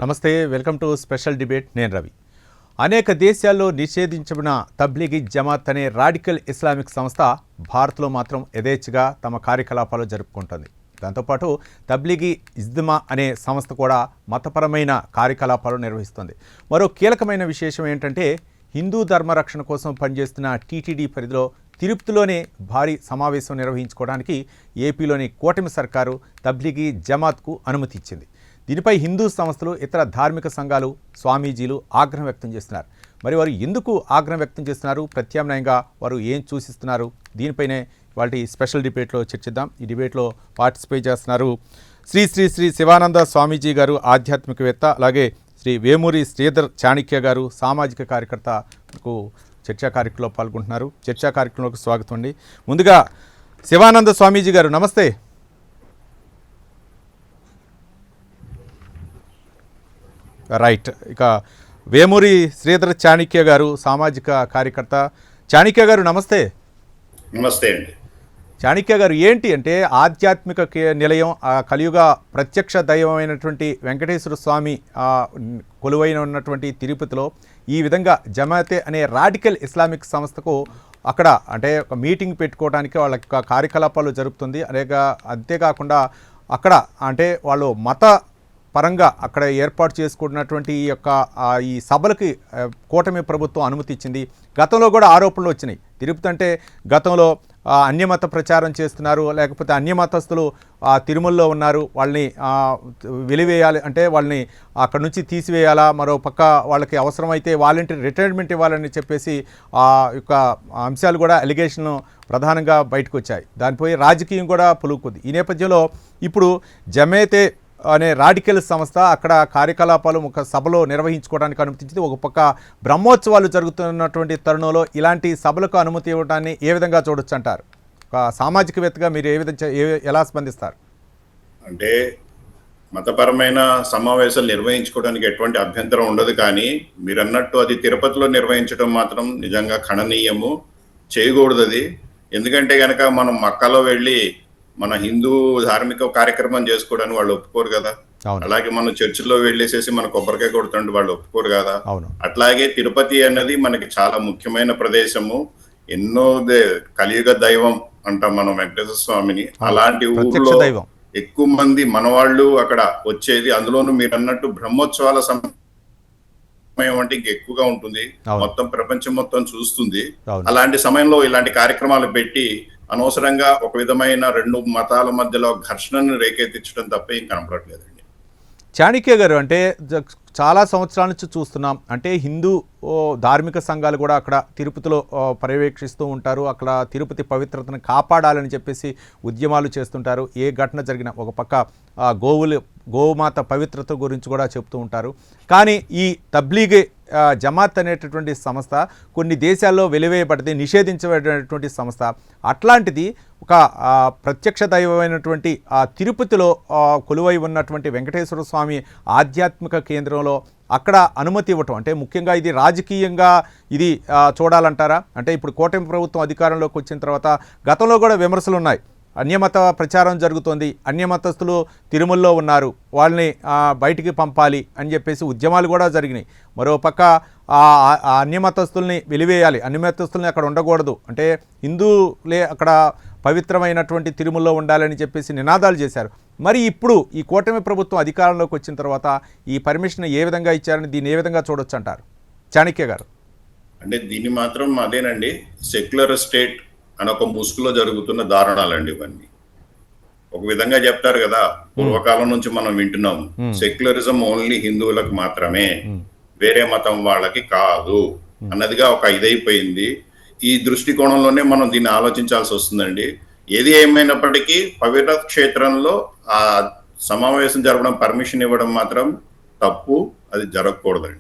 నమస్తే, welcome to special debate. నేను రవి. అనేక దేశాల్లో నిషేధించబడిన తబ్లీగీ జమాత్ అనే రాడికల్ ఇస్లామిక్ సంస్థ భారత్లో మాత్రం యథేచ్ఛగా తమ కార్యకలాపాలు జరుపుకుంటుంది. దాంతోపాటు తబ్లీగీ ఇజ్తిమా అనే సంస్థ కూడా మతపరమైన కార్యకలాపాలు నిర్వహిస్తుంది. మరో కీలకమైన విశేషం ఏంటంటే హిందూ ధర్మ రక్షణ కోసం పనిచేస్తున్న టీటీడీ పరిధిలో తిరుపతిలోనే భారీ సమావేశం నిర్వహించుకోవడానికి ఏపీలోని కూటమి సర్కారు తబ్లీగీ జమాత్కు అనుమతి ఇచ్చింది. దీనిపై హిందూ సంస్థలు, ఇతర ధార్మిక సంఘాలు, స్వామీజీలు ఆగ్రహం వ్యక్తం చేస్తున్నారు. మరి వారు ఎందుకు ఆగ్రహం వ్యక్తం చేస్తున్నారు, ప్రత్యామ్నాయంగా వారు ఏం సూచిస్తున్నారు, దీనిపైనే వాటి స్పెషల్ డిబేట్లో చర్చిద్దాం. ఈ డిబేట్లో పార్టిసిపేట్ చేస్తున్నారు శ్రీ శ్రీ శ్రీ శివానంద స్వామీజీ గారు, ఆధ్యాత్మికవేత్త, అలాగే శ్రీ వేమూరి శ్రీధర్ చాణక్య గారు, సామాజిక కార్యకర్తకు చర్చా కార్యక్రమంలో పాల్గొంటున్నారు. చర్చా కార్యక్రమంలోకి స్వాగతం అండి. ముందుగా శివానంద స్వామీజీ గారు, నమస్తే. రైట్. ఇక వేమూరి శ్రీధర్ చాణక్య గారు, సామాజిక కార్యకర్త. చాణక్య గారు నమస్తే. నమస్తే అండి. చాణక్య గారు, ఏంటి అంటే ఆధ్యాత్మిక నిలయం, కలియుగ ప్రత్యక్ష దైవమైనటువంటి వెంకటేశ్వర స్వామి కొలువైన ఉన్నటువంటి తిరుపతిలో ఈ విధంగా జమాతే అనే రాడికల్ ఇస్లామిక్ సంస్థకు అక్కడ అంటే ఒక మీటింగ్ పెట్టుకోవడానికి వాళ్ళ కార్యకలాపాలు జరుపుతుంది. అంతేకాకుండా అక్కడ అంటే వాళ్ళు మత పరంగా అక్కడ ఏర్పాటు చేసుకుంటున్నటువంటి ఈ సభలకి కూటమి ప్రభుత్వం అనుమతి ఇచ్చింది. గతంలో కూడా ఆరోపణలు వచ్చినాయి. తిరుపతి అంటే గతంలో అన్యమత ప్రచారం చేస్తున్నారు, లేకపోతే అన్యమతస్తులు తిరుమలలో ఉన్నారు, వాళ్ళని వెలివేయాలి అంటే వాళ్ళని అక్కడ నుంచి తీసివేయాలా, మరో పక్క వాళ్ళకి అవసరమైతే వాలంటీర్ రిటైర్మెంట్ ఇవ్వాలని చెప్పేసి అంశాలు కూడా అలిగేషన్ ప్రధానంగా బయటకు వచ్చాయి. దానిపై రాజకీయం కూడా పులుకుద్ది. ఈ నేపథ్యంలో ఇప్పుడు జమాతే అనే రాడికల్ సంస్థ అక్కడ కార్యకలాపాలు ఒక సభలో నిర్వహించుకోవడానికి అనుమతించింది. ఒక పక్క బ్రహ్మోత్సవాలు జరుగుతున్నటువంటి తరుణంలో ఇలాంటి సభలకు అనుమతి ఇవ్వడాన్ని ఏ విధంగా చూడొచ్చు అంటారు? ఒక సామాజికవేత్తగా మీరు ఎలా స్పందిస్తారు? అంటే మతపరమైన సమావేశాలు నిర్వహించుకోవడానికి ఎటువంటి అభ్యంతరం ఉండదు, కానీ మీరు అన్నట్టు అది తిరుపతిలో నిర్వహించడం మాత్రం నిజంగా ఖండనీయము, చేయకూడదు అది. ఎందుకంటే కనుక మనం మక్కాలో వెళ్ళి మన హిందూ ధార్మిక కార్యక్రమం చేసుకోవడానికి వాళ్ళు ఒప్పుకోరు కదా. అలాగే మనం చర్చిలో వెళ్ళేసేసి మన కొబ్బరికాయ కొడుతుంటే వాళ్ళు ఒప్పుకోరు కదా. అట్లాగే తిరుపతి అన్నది మనకి చాలా ముఖ్యమైన ప్రదేశము. ఎన్నో కలియుగ దైవం అంటాం మనం వెంకటేశ్వర స్వామిని. అలాంటి ఊళ్ళో ఎక్కువ మంది మనవాళ్ళు అక్కడ వచ్చేది. అందులోనూ మీరు అన్నట్టు బ్రహ్మోత్సవాల సమయం అంటే ఇంక ఎక్కువగా ఉంటుంది, మొత్తం ప్రపంచం మొత్తం చూస్తుంది. అలాంటి సమయంలో ఇలాంటి కార్యక్రమాలు పెట్టి అనవసరంగా ఒక విధమైన రెండు మతాల మధ్యలో ఘర్షణను రేకెత్తించడం తప్ప ఏం కనపడట్లేదండి. చాణక్య గారు, అంటే చాలా సంవత్సరాల నుంచి చూస్తున్నాం, అంటే హిందూ ధార్మిక సంఘాలు కూడా అక్కడ తిరుపతిలో పర్యవేక్షిస్తూ ఉంటారు. అక్కడ తిరుపతి పవిత్రతను కాపాడాలని చెప్పేసి ఉద్యమాలు చేస్తుంటారు. ఏ ఘటన జరిగినా ఒక పక్క గోమాత పవిత్రత గురించి కూడా చెప్తూ ఉంటారు. కానీ ఈ తబ్లీగీ జమాత్ అనేటటువంటి సంస్థ కొన్ని దేశాల్లో వెలివేయబడింది, నిషేధించబడినటువంటి సంస్థ. అట్లాంటిది ఒక ప్రత్యక్ష దైవమైనటువంటి తిరుపతిలో కొలువై ఉన్నటువంటి వెంకటేశ్వర స్వామి ఆధ్యాత్మిక కేంద్రంలో అక్కడ అనుమతి ఇవ్వటం అంటే ముఖ్యంగా ఇది రాజకీయంగా ఇది చూడాలంటారా? అంటే ఇప్పుడు కూటమి ప్రభుత్వం అధికారంలోకి వచ్చిన తర్వాత గతంలో కూడా విమర్శలు ఉన్నాయి. అన్యమత ప్రచారం జరుగుతోంది, అన్యమతస్తులు తిరుమలలో ఉన్నారు, వాళ్ళని బయటికి పంపాలి అని చెప్పేసి ఉద్యమాలు కూడా జరిగినాయి. మరోపక్క అన్యమతస్తుల్ని వెలివేయాలి, అన్యమతస్తుల్ని అక్కడ ఉండకూడదు, అంటే హిందూలే అక్కడ పవిత్రమైనటువంటి తిరుమలలో ఉండాలని చెప్పేసి నినాదాలు చేశారు. మరి ఇప్పుడు ఈ కూటమి ప్రభుత్వం అధికారంలోకి వచ్చిన తర్వాత ఈ పర్మిషన్ ఏ విధంగా ఇచ్చారని దీన్ని ఏ విధంగా చూడొచ్చు అంటారు చాణక్య గారు? అంటే దీన్ని మాత్రం అదేనండి, సెక్యులర్ స్టేట్ అని ఒక ముసుగులో జరుగుతున్న దారుణాలండి ఇవన్నీ. ఒక విధంగా చెప్తారు కదా, పూర్వకాలం నుంచి మనం వింటున్నాం, సెక్యులరిజం ఓన్లీ హిందువులకు మాత్రమే, వేరే మతం వాళ్ళకి కాదు అన్నదిగా ఒక ఇదైపోయింది. ఈ దృష్టికోణంలోనే మనం దీన్ని ఆలోచించాల్సి వస్తుందండి. ఏది ఏమైనప్పటికీ పవిత్ర క్షేత్రంలో ఆ సమావేశం జరపడం, పర్మిషన్ ఇవ్వడం మాత్రం తప్పు, అది జరగకూడదండి.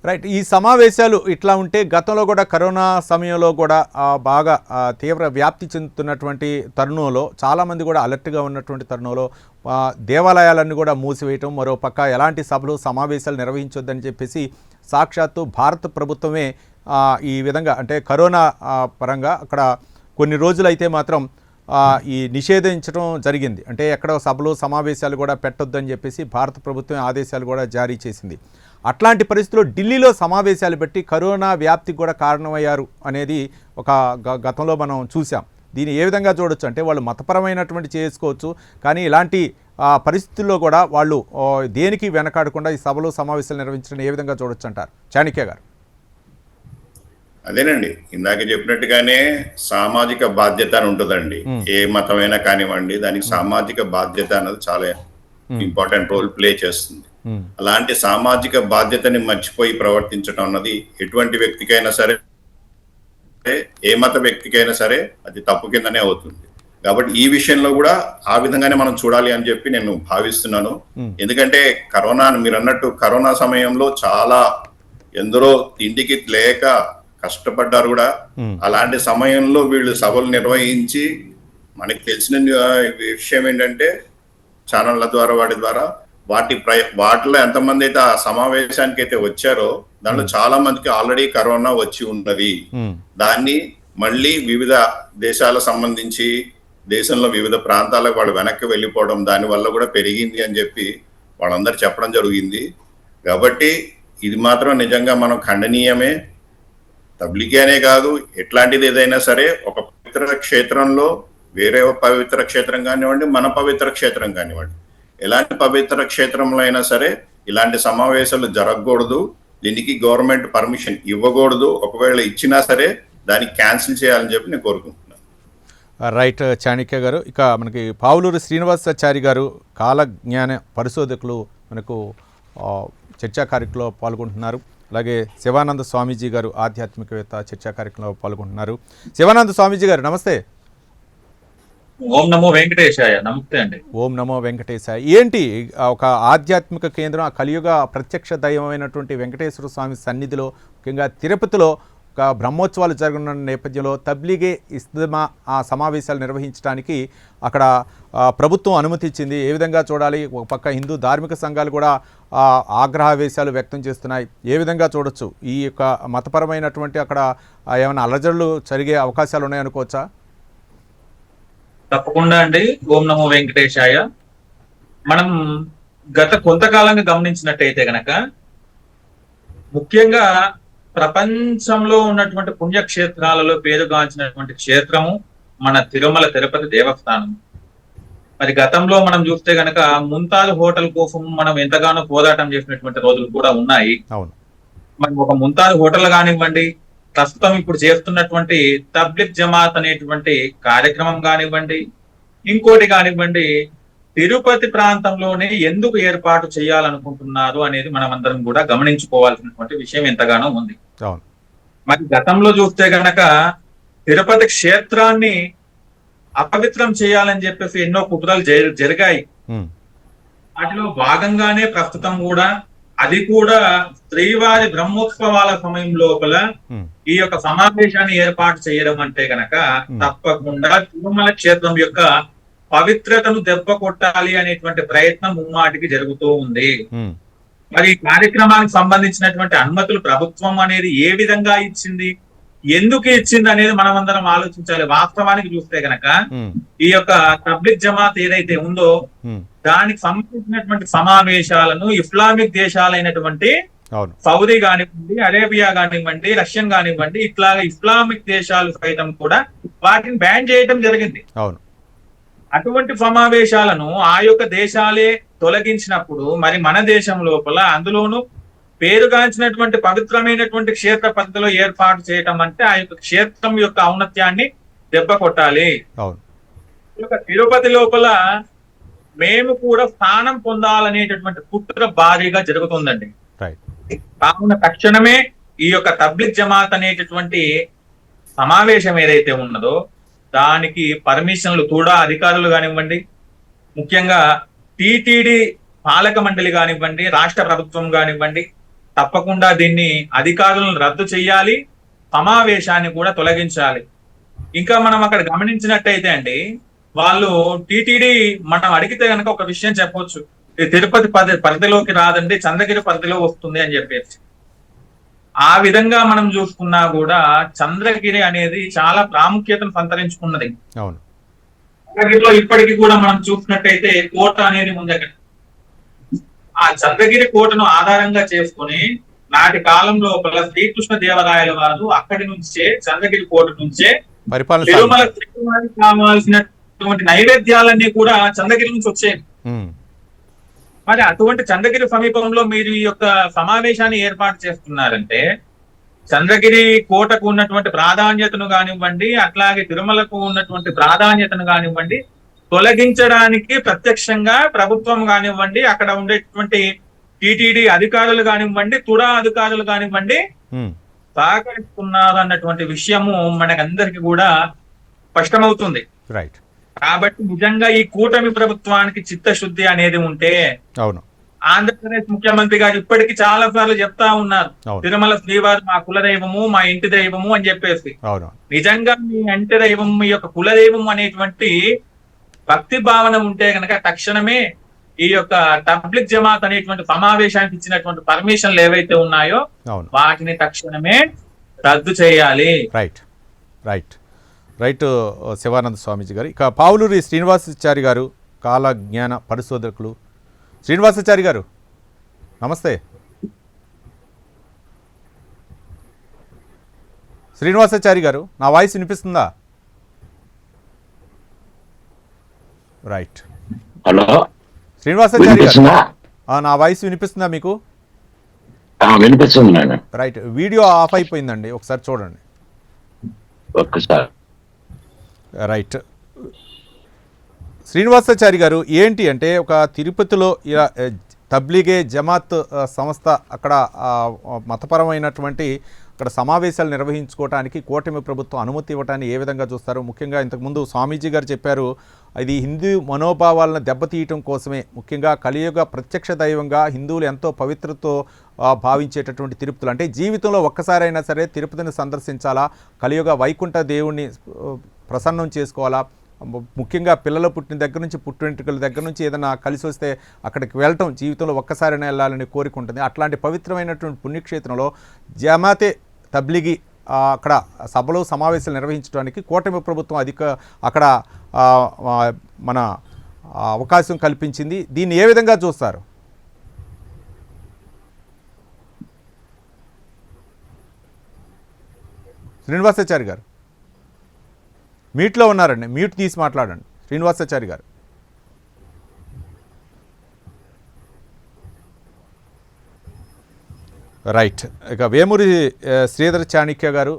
రైట్. ఈ సమావేశాలు ఇట్లా ఉంటే గతంలో కూడా కరోనా సమయంలో కూడా బాగా తీవ్ర వ్యాప్తి చెందుతున్నటువంటి తరుణంలో చాలామంది కూడా అలర్ట్గా ఉన్నటువంటి తరుణంలో దేవాలయాలన్నీ కూడా మూసివేయటం, మరోపక్క ఎలాంటి సభలు సమావేశాలు నిర్వహించొద్దని చెప్పేసి సాక్షాత్తు భారత ప్రభుత్వమే ఈ విధంగా అంటే కరోనా పరంగా అక్కడ కొన్ని రోజులైతే మాత్రం ఈ నిషేధించడం జరిగింది. అంటే ఎక్కడో సభలు సమావేశాలు కూడా పెట్టొద్దని చెప్పేసి భారత ప్రభుత్వం ఆదేశాలు కూడా జారీ చేసింది. అట్లాంటి పరిస్థితుల్లో ఢిల్లీలో సమావేశాలు పెట్టి కరోనా వ్యాప్తికి కూడా కారణమయ్యారు అనేది ఒక గతంలో మనం చూసాం. దీన్ని ఏ విధంగా చూడొచ్చు అంటే వాళ్ళు మతపరమైనటువంటి చేసుకోవచ్చు, కానీ ఇలాంటి పరిస్థితుల్లో కూడా వాళ్ళు దేనికి వెనకాడకుండా ఈ సభలు సమావేశాలు నిర్వహించడం ఏ విధంగా చూడొచ్చు అంటారు చాణక్య గారు? అదేనండి, ఇందాక చెప్పినట్టుగానే సామాజిక బాధ్యత అని ఉంటుందండి. ఏ మతమైనా కానివ్వండి, దానికి సామాజిక బాధ్యత అన్నది చాలా ఇంపార్టెంట్ రోల్ ప్లే చేస్తుంది. అలాంటి సామాజిక బాధ్యతని మర్చిపోయి ప్రవర్తించడం అన్నది ఎటువంటి వ్యక్తికైనా సరే, ఏ మత వ్యక్తికైనా సరే అది తప్పు కిందనే అవుతుంది. కాబట్టి ఈ విషయంలో కూడా ఆ విధంగానే మనం చూడాలి అని చెప్పి నేను భావిస్తున్నాను. ఎందుకంటే మీరు అన్నట్టు కరోనా సమయంలో చాలా ఎందరో తిండికి లేక కష్టపడ్డారు కూడా. అలాంటి సమయంలో వీళ్ళు సభలు నిర్వహించి, మనకి తెలిసిన విషయం ఏంటంటే ఛానళ్ల ద్వారా వాటిలో ఎంతమంది అయితే ఆ సమావేశానికి అయితే వచ్చారో దాంట్లో చాలా మందికి ఆల్రెడీ కరోనా వచ్చి ఉన్నది. దాన్ని మళ్ళీ వివిధ దేశాలకు సంబంధించి దేశంలో వివిధ ప్రాంతాలకు వాళ్ళు వెనక్కి వెళ్ళిపోవడం దాని వల్ల కూడా పెరిగింది అని చెప్పి వాళ్ళందరూ చెప్పడం జరిగింది. కాబట్టి ఇది మాత్రం నిజంగా మనం ఖండనీయమే. తబ్లిగీ అనే కాదు, ఎట్లాంటిది ఏదైనా సరే ఒక పవిత్ర క్షేత్రంలో వేరే పవిత్ర క్షేత్రం కానివ్వండి, మన పవిత్ర క్షేత్రం కానివ్వండి, ఎలాంటి పవిత్ర క్షేత్రంలో అయినా సరే ఇలాంటి సమావేశాలు జరగకూడదు. దీనికి గవర్నమెంట్ పర్మిషన్ ఇవ్వకూడదు. ఒకవేళ ఇచ్చినా సరే దాన్ని క్యాన్సిల్ చేయాలని చెప్పి నేను కోరుకుంటున్నాను. రైట్ చాణక్య గారు. ఇక మనకి పావులూరు శ్రీనివాసాచారి గారు కాలజ్ఞాన పరిశోధకులు మనకు చర్చా కార్యక్రమంలో పాల్గొంటున్నారు. అలాగే శివానంద స్వామీజీ గారు ఆధ్యాత్మికవేత్త చర్చా కార్యక్రమంలో పాల్గొంటున్నారు. శివానంద స్వామీజీ గారు నమస్తే. ఓం నమో వెంకటేశాయ. నమస్తే అండి. ఓం నమో వెంకటేశాయ. ఏంటి ఒక ఆధ్యాత్మిక కేంద్రం, ఆ కలియుగ ప్రత్యక్ష దైవమైనటువంటి వెంకటేశ్వర స్వామి సన్నిధిలో, ముఖ్యంగా తిరుపతిలో ఒక బ్రహ్మోత్సవాలు జరగనున్న నేపథ్యంలో తబ్లిగే ఇస్తిమా ఆ సమావేశాలు నిర్వహించడానికి అక్కడ ప్రభుత్వం అనుమతి ఇచ్చింది. ఏ విధంగా చూడాలి? ఒక పక్క హిందూ ధార్మిక సంఘాలు కూడా ఆగ్రహావేశాలు వ్యక్తం చేస్తున్నాయి. ఏ విధంగా చూడొచ్చు? ఈ యొక్క మతపరమైనటువంటి అక్కడ ఏమైనా అలజడులు జరిగే అవకాశాలు ఉన్నాయనుకోవచ్చా? తప్పకుండా అండి. ఓం నమో వెంకటేశాయ. మనం గత కొంతకాలంగా గమనించినట్టయితే గనక ముఖ్యంగా ప్రపంచంలో ఉన్నటువంటి పుణ్యక్షేత్రాలలో పేరుగాంచినటువంటి క్షేత్రము మన తిరుమల తిరుపతి దేవస్థానం. మరి గతంలో మనం చూస్తే గనక ముంతాజ్ హోటల్ కోసం మనం ఎంతగానో పోరాటం చేసినటువంటి రోజులు కూడా ఉన్నాయి. మరి ఒక ముంతాజ్ హోటల్ కానివ్వండి, ప్రస్తుతం ఇప్పుడు చేస్తున్నటువంటి తబ్లిగ్ జమాత్ అనేటువంటి కార్యక్రమం కానివ్వండి, ఇంకోటి కానివ్వండి, తిరుపతి ప్రాంతంలోనే ఎందుకు ఏర్పాటు చేయాలనుకుంటున్నారు అనేది మనం అందరం కూడా గమనించుకోవాల్సినటువంటి విషయం ఎంతగానో ఉంది. మరి గతంలో చూస్తే గనక తిరుపతి క్షేత్రాన్ని అపవిత్రం చేయాలని చెప్పేసి ఎన్నో కుట్రలు జరిగాయి. వాటిలో భాగంగానే ప్రస్తుతం కూడా అది కూడా శ్రీవారి బ్రహ్మోత్సవాల సమయం లోపల ఈ యొక్క సమావేశాన్ని ఏర్పాటు చేయడం అంటే గనక తప్పకుండా తిరుమల క్షేత్రం యొక్క పవిత్రతను దెబ్బ కొట్టాలి అనేటువంటి ప్రయత్నం ముమ్మాటికి జరుగుతూ ఉంది. మరి ఈ కార్యక్రమానికి సంబంధించినటువంటి అనుమతులు ప్రభుత్వం అనేది ఏ విధంగా ఇచ్చింది, ఎందుకు ఇచ్చింది అనేది మనం అందరం ఆలోచించాలి. వాస్తవానికి చూస్తే గనక ఈ యొక్క తబ్లిగ్ జమాత్ ఏదైతే ఉందో దానికి సంబంధించినటువంటి సమావేశాలను ఇస్లామిక్ దేశాలైనటువంటి సౌదీ కానివ్వండి, అరేబియా కానివ్వండి, రష్యన్ కానివ్వండి, ఇట్లా ఇస్లామిక్ దేశాలు సైతం కూడా వాటిని బ్యాన్ చేయడం జరిగింది. అటువంటి సమావేశాలను ఆ యొక్క దేశాలే తొలగించినప్పుడు మరి మన దేశం లోపల అందులోనూ పేరుగాంచినటువంటి పవిత్రమైనటువంటి క్షేత్ర పద్ధతిలో ఏర్పాటు చేయటం అంటే ఆ యొక్క క్షేత్రం యొక్క ఔన్నత్యాన్ని దెబ్బ కొట్టాలి. తిరుపతి లోపల మేము కూడా స్థానం పొందాలనేటటువంటి కుట్ర భారీగా జరుగుతుందండి. కావున తక్షణమే ఈ యొక్క తబ్లిగ్ జమాత్ అనేటటువంటి సమావేశం ఏదైతే ఉన్నదో దానికి పర్మిషన్లు కూడా అధికారులు కానివ్వండి, ముఖ్యంగా టిటిడి పాలక మండలి కానివ్వండి, రాష్ట్ర ప్రభుత్వం కానివ్వండి, తప్పకుండా దీన్ని అధికారులను రద్దు చేయాలి, సమావేశాన్ని కూడా తొలగించాలి. ఇంకా మనం అక్కడ గమనించినట్టయితే అండి, వాళ్ళు టిటిడి మనం అడిగితే కనుక ఒక విషయం చెప్పొచ్చు, తిరుపతి పరిధిలోకి రాదండి, చంద్రగిరి పరిధిలో వస్తుంది అని చెప్పేసి. ఆ విధంగా మనం చూసుకున్నా కూడా చంద్రగిరి అనేది చాలా ప్రాముఖ్యతను సంతరించుకున్నది. చంద్రగిరిలో ఇప్పటికీ కూడా మనం చూసినట్టయితే కోట అనేది ఉంది అక్కడ. ఆ చంద్రగిరి కోటను ఆధారంగా చేసుకుని నాటి కాలంలో శ్రీకృష్ణ దేవరాయల వారు అక్కడి నుంచే చంద్రగిరి కోట నుంచే పరిపాలన తిరుమల శ్రీవారికి కావాల్సినటువంటి నైవేద్యాలన్నీ కూడా చంద్రగిరి నుంచి వచ్చాయి. మరి అటువంటి చంద్రగిరి సమీపంలో మీరు ఈ యొక్క సమావేశాన్ని ఏర్పాటు చేస్తున్నారంటే చంద్రగిరి కోటకు ఉన్నటువంటి ప్రాధాన్యతను కానివ్వండి, అట్లాగే తిరుమలకు ఉన్నటువంటి ప్రాధాన్యతను కానివ్వండి తొలగించడానికి ప్రత్యక్షంగా ప్రభుత్వం కానివ్వండి, అక్కడ ఉండేటువంటి టిటిడి అధికారులు కానివ్వండి, తుడా అధికారులు కానివ్వండి సహకరిస్తున్నారు అన్నటువంటి విషయము మనకందరికి కూడా స్పష్టమవుతుంది. రైట్. కాబట్టి నిజంగా ఈ కూటమి ప్రభుత్వానికి చిత్తశుద్ధి అనేది ఉంటే, అవును, ఆంధ్రప్రదేశ్ ముఖ్యమంత్రి గారు ఇప్పటికీ చాలా సార్లు చెప్తా ఉన్నారు తిరుమల శ్రీవారు మా కులదైవము, మా ఇంటి దైవము అని చెప్పేసి. నిజంగా మీ ఇంటి దైవం, మీ యొక్క కులదైవం అనేటువంటి భక్తి భావన ఉంటే కనుక తక్షణమే ఈ యొక్క తబ్లిక్ జమాత్ అనేటువంటి సమావేశానికి ఇచ్చినటువంటి పర్మిషన్లు ఏవైతే ఉన్నాయో వాటిని తక్షణమే రద్దు చేయాలి. రైట్ రైట్ రైట్ శివానంద స్వామీజీ గారు. ఇక పావులూరి శ్రీనివాసాచారి గారు, కాల జ్ఞాన పరిశోధకులు. శ్రీనివాసాచారి గారు నమస్తే. శ్రీనివాసాచారి గారు, నా వాయిస్ వినిపిస్తుందా? రైట్. హలో శ్రీనివాసాచారి గారు, నా వాయిస్ వినిపిస్తుందా మీకు? వినిపిస్తుంది. రైట్. వీడియో ఆఫ్ అయిపోయిందండి, ఒకసారి చూడండి. ఒక్కసారి. రైట్. శ్రీనివాసాచారి గారు, ఏంటి అంటే ఒక తిరుపతిలో ఇలా తబ్లీగే జమాత్ సంస్థ అక్కడ మతపరమైనటువంటి అక్కడ సమావేశాలు నిర్వహించుకోవడానికి కూటమి ప్రభుత్వం అనుమతి ఇవ్వటాన్ని ఏ విధంగా చూస్తారు? ముఖ్యంగా ఇంతకుముందు స్వామీజీ గారు చెప్పారు, ఇది హిందూ మనోభావాలను దెబ్బతీయటం కోసమే. ముఖ్యంగా కలియుగ ప్రత్యక్ష దైవంగా హిందువులు ఎంతో పవిత్రతో భావించేటటువంటి తిరుపతులు, అంటే జీవితంలో ఒక్కసారైనా సరే తిరుపతిని సందర్శించాలా, కలియుగ వైకుంఠ దేవుణ్ణి ప్రసన్నం చేసుకోవాలా, ముఖ్యంగా పిల్లలు పుట్టిన దగ్గర నుంచి పుట్టింటికల దగ్గర నుంచి ఏదైనా కలిసి వస్తే అక్కడికి వెళ్ళటం జీవితంలో ఒక్కసారైనా వెళ్ళాలని కోరిక ఉంటుంది. అట్లాంటి పవిత్రమైనటువంటి పుణ్యక్షేత్రంలో జమాతే తబ్లిగి అక్కడ సభలు సమావేశాలు నిర్వహించడానికి కూటమి ప్రభుత్వం అక్కడ మన అవకాశం కల్పించింది. దీన్ని ఏ విధంగా చూస్తారు? శ్రీనివాసాచారి గారు మీట్లో ఉన్నారండి, మ్యూట్ తీసి మాట్లాడండి. శ్రీనివాసాచారి గారు. రైట్. ఇక వేమూరి శ్రీధర్ చాణక్య గారు.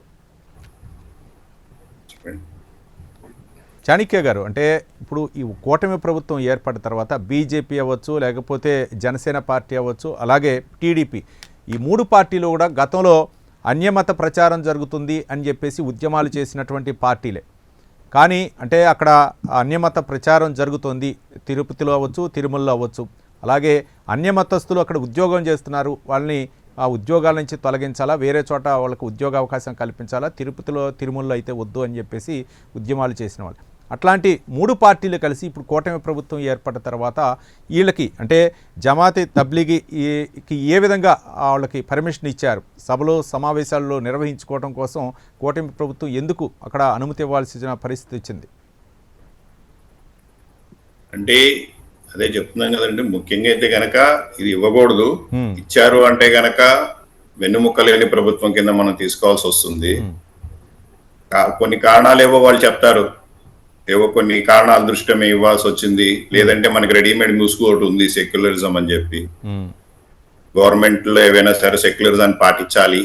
చాణక్య గారు, అంటే ఇప్పుడు ఈ కూటమి ప్రభుత్వం ఏర్పడిన తర్వాత బీజేపీ అవ్వచ్చు, లేకపోతే జనసేన పార్టీ అవ్వచ్చు, అలాగే టీడీపీ, ఈ మూడు పార్టీలు కూడా గతంలో అన్యమత ప్రచారం జరుగుతుంది అని చెప్పేసి ఉద్యమాలు చేసినటువంటి పార్టీలే. కానీ అంటే అక్కడ అన్యమత ప్రచారం జరుగుతుంది, తిరుపతిలో అవ్వచ్చు, తిరుమలలో అవ్వచ్చు. అలాగే అన్యమతస్తులు అక్కడ ఉద్యోగం చేస్తున్నారు, వాళ్ళని ఆ ఉద్యోగాల నుంచి తొలగించాలా, వేరే చోట వాళ్ళకు ఉద్యోగ అవకాశం కల్పించాలా, తిరుపతిలో తిరుమలలో అయితే వద్దు అని చెప్పేసి ఉద్యమాలు చేసిన వాళ్ళు. అట్లాంటి మూడు పార్టీలు కలిసి ఇప్పుడు కూటమి ప్రభుత్వం ఏర్పడిన తర్వాత వీళ్ళకి అంటే జమాతే తబ్లీగీకి ఏ విధంగా వాళ్ళకి పర్మిషన్ ఇచ్చారు? సభలో సమావేశాల్లో నిర్వహించుకోవడం కోసం కూటమి ప్రభుత్వం ఎందుకు అక్కడ అనుమతి ఇవ్వాల్సిన పరిస్థితి వచ్చింది? అంటే అదే చెప్తున్నాం కదండి, ముఖ్యంగా అయితే గనక ఇది ఇవ్వకూడదు. ఇచ్చారు అంటే గనక వెన్నుముక్క లేని ప్రభుత్వం కింద మనం తీసుకోవాల్సి వస్తుంది. కొన్ని కారణాలు ఏవో వాళ్ళు చెప్తారు, ఏవో కొన్ని కారణాల దృష్ట్యా మేము ఇవ్వాల్సి వచ్చింది, లేదంటే మనకి రెడీమేడ్ ముసుగు ఒకటి ఉంది సెక్యులరిజం అని చెప్పి, గవర్నమెంట్ లో ఏవైనా సరే సెక్యులరిజం పాటించాలి,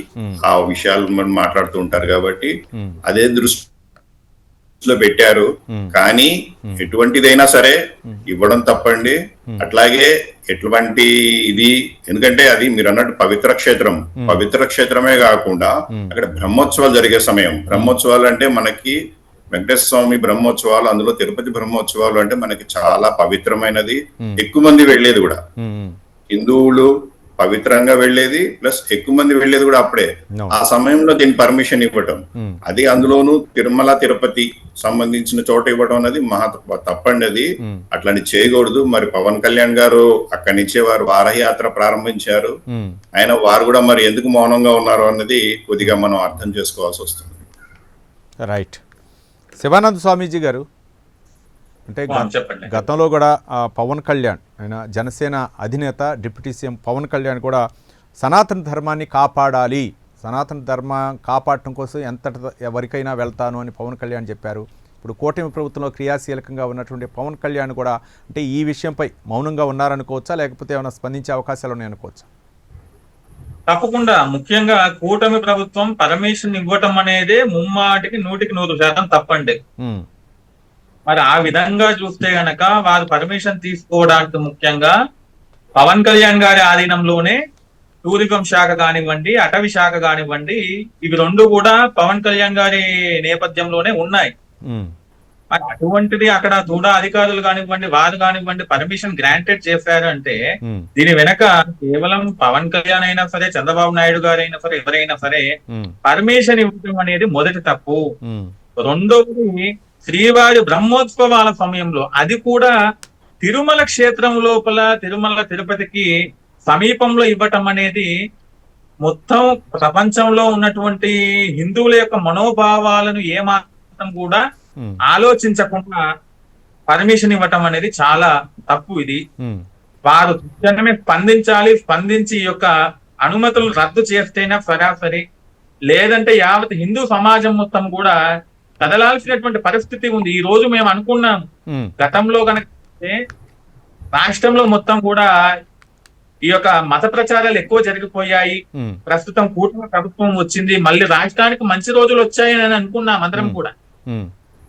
ఆ విషయాలు మనం మాట్లాడుతూ ఉంటారు కాబట్టి అదే దృష్టిలో పెట్టారు. కానీ ఎటువంటిదైనా సరే ఇవ్వడం తప్పండి. అట్లాగే ఎటువంటి ఇది, ఎందుకంటే అది మీరు అన్నట్టు పవిత్ర క్షేత్రం, పవిత్ర క్షేత్రమే కాకుండా అక్కడ బ్రహ్మోత్సవాలు జరిగే సమయం. బ్రహ్మోత్సవాలు అంటే మనకి వెంకటేశ్వర స్వామి బ్రహ్మోత్సవాలు, అందులో తిరుపతి బ్రహ్మోత్సవాలు అంటే మనకి చాలా పవిత్రమైనది. ఎక్కువ మంది వెళ్లేది కూడా హిందువులు పవిత్రంగా వెళ్లేది, ప్లస్ ఎక్కువ మంది వెళ్లేది కూడా అప్పుడే. ఆ సమయంలో దీని పర్మిషన్ ఇవ్వటం, అది అందులోనూ తిరుమల తిరుపతి సంబంధించిన చోట ఇవ్వడం అనేది మహా తప్పండి. అది అట్లాంటి చేయకూడదు. మరి పవన్ కళ్యాణ్ గారు అక్కడి నుంచే వారు వారయాత్ర ప్రారంభించారు. ఆయన వారు కూడా మరి ఎందుకు మౌనంగా ఉన్నారు అన్నది కొద్దిగా మనం అర్థం చేసుకోవాల్సి వస్తుంది. రైట్. శివానంద స్వామీజీ గారు. అంటే చెప్పండి. గతంలో కూడా పవన్ కళ్యాణ్ ఆయన జనసేన అధినేత డిప్యూటీ సీఎం పవన్ కళ్యాణ్ కూడా సనాతన ధర్మాన్ని కాపాడాలి, సనాతన ధర్మం కాపాడటం కోసం ఎవరికైనా వెళ్తాను అని పవన్ కళ్యాణ్ చెప్పారు. ఇప్పుడు కూటమి ప్రభుత్వంలో క్రియాశీలకంగా ఉన్నటువంటి పవన్ కళ్యాణ్ కూడా అంటే ఈ విషయంపై మౌనంగా ఉన్నారనుకోవచ్చా, లేకపోతే ఏమైనా స్పందించే అవకాశాలు ఉన్నాయనుకోవచ్చా? తప్పకుండా. ముఖ్యంగా కూటమి ప్రభుత్వం పర్మిషన్ ఇవ్వటం అనేది ముమ్మాటికి 100% తప్పండి. మరి ఆ విధంగా చూస్తే గనక వారు పర్మిషన్ తీసుకోవడానికి ముఖ్యంగా పవన్ కళ్యాణ్ గారి ఆధీనంలోనే టూరిజం శాఖ కానివ్వండి, అటవీ శాఖ కానివ్వండి, ఇవి రెండు కూడా పవన్ కళ్యాణ్ గారి నేపథ్యంలోనే ఉన్నాయి. మరి అటువంటిది అక్కడ కూడా అధికారులు కానివ్వండి, వారు కానివ్వండి పర్మిషన్ గ్రాంటెడ్ చేశారు అంటే దీని వెనక కేవలం పవన్ కళ్యాణ్ అయినా సరే, చంద్రబాబు నాయుడు గారైనా సరే, ఎవరైనా సరే పర్మిషన్ ఇవ్వడం అనేది మొదటి తప్పు. రెండవది, శ్రీవారి బ్రహ్మోత్సవాల సమయంలో, అది కూడా తిరుమల క్షేత్రం లోపల తిరుమల తిరుపతికి సమీపంలో ఇవ్వటం అనేది మొత్తం ప్రపంచంలో ఉన్నటువంటి హిందువుల యొక్క మనోభావాలను ఏమాత్రం కూడా ఆలోచించకుండా పర్మిషన్ ఇవ్వటం అనేది చాలా తప్పు. ఇది వారు తక్షణమే స్పందించాలి. స్పందించి ఈ యొక్క అనుమతులు రద్దు చేస్తేనే సరాసరి, లేదంటే యావత్ హిందూ సమాజం మొత్తం కూడా కదలాల్సినటువంటి పరిస్థితి ఉంది. ఈ రోజు మేము అనుకున్నాం, గతంలో కనుక రాష్ట్రంలో మొత్తం కూడా ఈ యొక్క మత ప్రచారాలు ఎక్కువ జరిగిపోయాయి. ప్రస్తుతం కూటమి ప్రభుత్వం వచ్చింది, మళ్ళీ రాష్ట్రానికి మంచి రోజులు వచ్చాయని అనుకున్నాం అందరం కూడా.